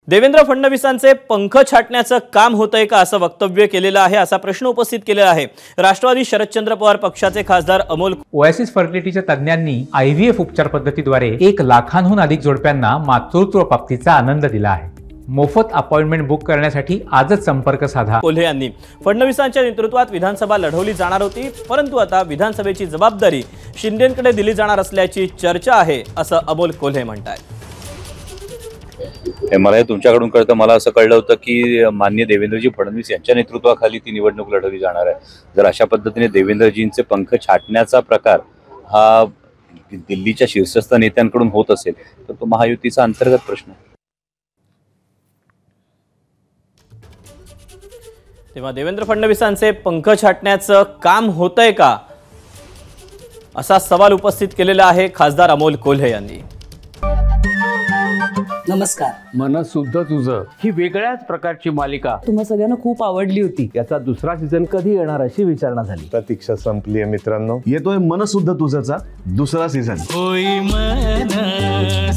देवेंद्र फडणवीसांचे पंख छाटण्याचं काम होतंय का असं वक्तव्य केलेलं आहे, असा प्रश्न उपस्थित केलेला आहे राष्ट्रवादी शरदचंद्र पवार पक्षाचे खासदार अमोल ओएसिस फर्टिलिटीच्या तज्ञांनी आयव्हीएफ उपचार पद्धतीद्वारे 1 लाखांहून अधिक जोडप्यांना मातृत्व प्राप्तीचा आनंद दिला आहे। मोफत अपॉइंटमेंट बुक करण्यासाठी आजच संपर्क साधा। कोल्हे यांनी फडणवीसांच्या नेतृत्वात विधानसभा लढवली जाणार होती, परंतु आता विधानसभेची जबाबदारी शिंदेंकडे दिली जाणार असल्याची चर्चा आहे, असं अमोल कोल्हे म्हणतात। मला तुमच्याकडून कळतं, मला असं कळलं होतं की माननीय देवेंद्रजी फडणवीस यांच्या नेतृत्वाखाली ती निवडणूक लढवली जाणार आहे। जर अशा पद्धतीने देवेंद्रजींचे पंख छाटण्याचा प्रकार हा दिल्लीच्या शीर्षस्थ नेत्यांकडून होत असेल तर तो महायुतीचा अंतर्गत प्रश्न आहे। तेव्हा देवेंद्र फडणवीसांचे पंख छाटण्याचं काम होतंय का असा सवाल उपस्थित केलेला आहे खासदार अमोल कोल्हे यांनी। नमस्कार। मन सुद्धा तुझं ही वेगळ्याच प्रकारची मालिका तुम्हा सगळ्यांना खूप आवडली होती। याचा दुसरा सीझन कधी येणार अशी विचारणा झाली। प्रतीक्षा संपली आहे मित्रांनो, येतोय मन सुद्धा तुझंचा दुसरा सीझन। होई मन